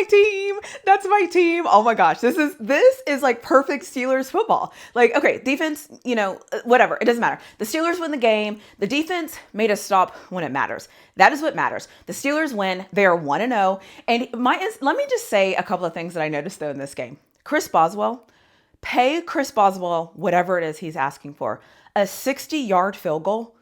my team. That's my team. Oh my gosh. This is like perfect Steelers football. Like, okay, defense, whatever. It doesn't matter. The Steelers win the game. The defense made us stop when it matters. That is what matters. The Steelers win. They are 1-0. And let me just say a couple of things that I noticed though in this game. Chris Boswell, pay Chris Boswell whatever it is he's asking for. A 60-yard field goal.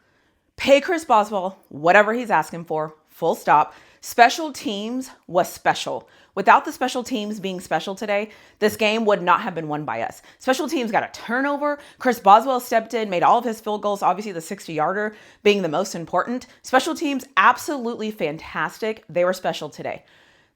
Pay Chris Boswell whatever he's asking for. Full stop. Special teams was special. Without the special teams being special today, this game would not have been won by us. Special teams got a turnover. Chris Boswell stepped in, made all of his field goals, obviously the 60-yarder being the most important. Special teams, absolutely fantastic. They were special today.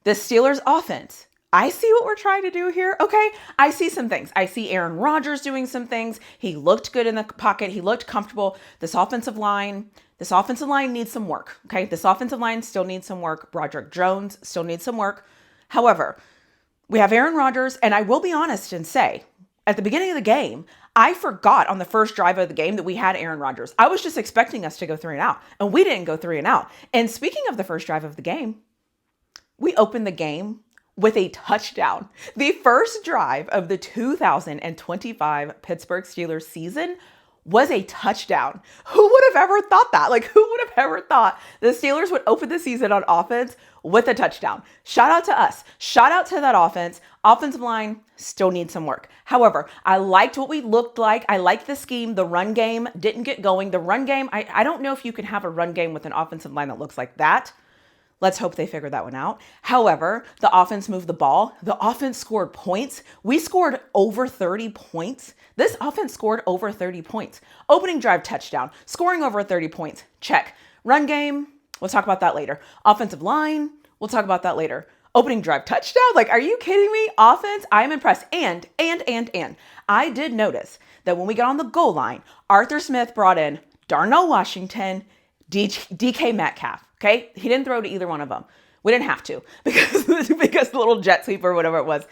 The Steelers offense, I see what we're trying to do here. Okay, I see some things. I see Aaron Rodgers doing some things. He looked good in the pocket. He looked comfortable. This offensive line needs some work. Okay, this offensive line still needs some work. Broderick Jones still needs some work. However, we have Aaron Rodgers, and I will be honest and say, at the beginning of the game, I forgot on the first drive of the game that we had Aaron Rodgers. I was just expecting us to go 3-and-out, and we didn't go 3-and-out. And speaking of the first drive of the game, we opened the game with a touchdown. The first drive of the 2025 Pittsburgh Steelers season was a touchdown. Who would have ever thought that? Like, who would have ever thought the Steelers would open the season on offense with a touchdown? Shout out to us. Shout out to that offense. Offensive line still needs some work. However, I liked what we looked like. I liked the scheme. The run game didn't get going. The run game, I don't know if you can have a run game with an offensive line that looks like that. Let's hope they figure that one out. However, the offense moved the ball. The offense scored points. We scored over 30 points. This offense scored over 30 points. Opening drive touchdown. Scoring over 30 points. Check. Run game. We'll talk about that later. Offensive line. We'll talk about that later. Opening drive touchdown. Like, are you kidding me? Offense. I'm impressed. And. I did notice that when we got on the goal line, Arthur Smith brought in Darnell Washington, DK Metcalf. Okay, he didn't throw to either one of them. We didn't have to because the little jet sweep or whatever it was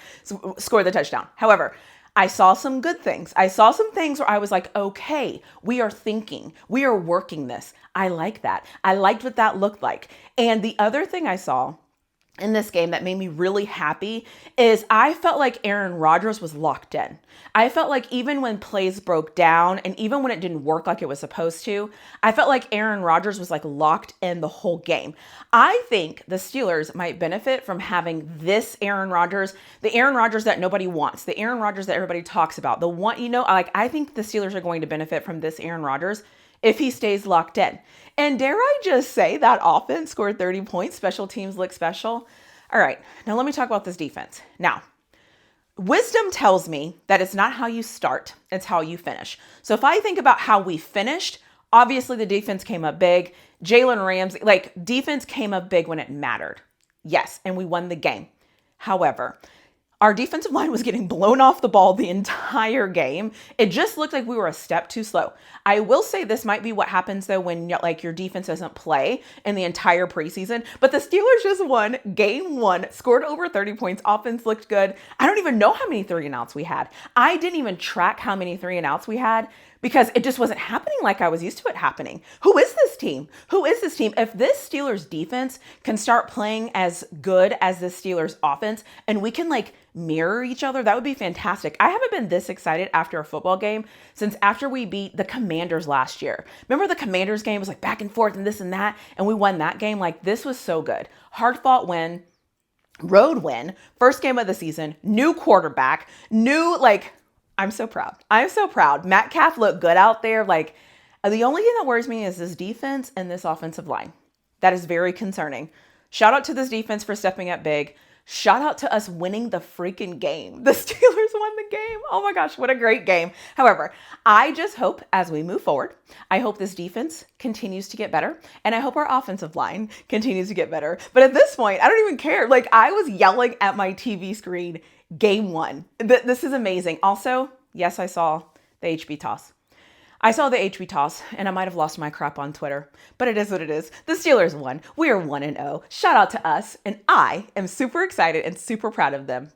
scored the touchdown. However, I saw some good things. I saw some things where I was like, okay, we are thinking, we are working this. I like that. I liked what that looked like. And the other thing I saw in this game that made me really happy is I felt like Aaron Rodgers was locked in. I felt like even when plays broke down and even when it didn't work like it was supposed to, I felt like Aaron Rodgers was like locked in the whole game. I think the Steelers might benefit from having this Aaron Rodgers, the Aaron Rodgers that nobody wants, the Aaron Rodgers that everybody talks about, the one, I think the Steelers are going to benefit from this Aaron Rodgers if he stays locked in. And dare I just say that offense scored 30 points, special teams look special. All right, now let me talk about this defense. Now, wisdom tells me that it's not how you start, it's how you finish. So if I think about how we finished, obviously the defense came up big. Jalen Ramsey, defense came up big when it mattered. Yes, and we won the game. However, our defensive line was getting blown off the ball the entire game. It just looked like we were a step too slow. I will say this might be what happens though when your defense doesn't play in the entire preseason. But the Steelers just won game one, scored over 30 points. Offense looked good. I don't even know how many 3-and-outs we had. I didn't even track how many 3-and-outs we had because it just wasn't happening like I was used to it happening. Who is this team? Who is this team? If this Steelers defense can start playing as good as this Steelers offense and we can mirror each other, that would be fantastic. I haven't been this excited after a football game since after we beat the Commanders last year. Remember the Commanders game was back and forth and this and that, and we won that game. This was so good. Hard fought win, road win, first game of the season, new quarterback, I'm so proud. I'm so proud. Metcalf looked good out there. The only thing that worries me is this defense and this offensive line. That is very concerning. Shout out to this defense for stepping up big. Shout out to us winning the freaking game. The Steelers won the game. Oh my gosh, what a great game. However, I just hope as we move forward, I hope this defense continues to get better. And I hope our offensive line continues to get better. But at this point, I don't even care. I was yelling at my TV screen, game one. This is amazing. Also, yes, I saw the HB toss. I saw the HB toss and I might have lost my crap on Twitter, but it is what it is. The Steelers won. We are 1-0. Shout out to us. And I am super excited and super proud of them.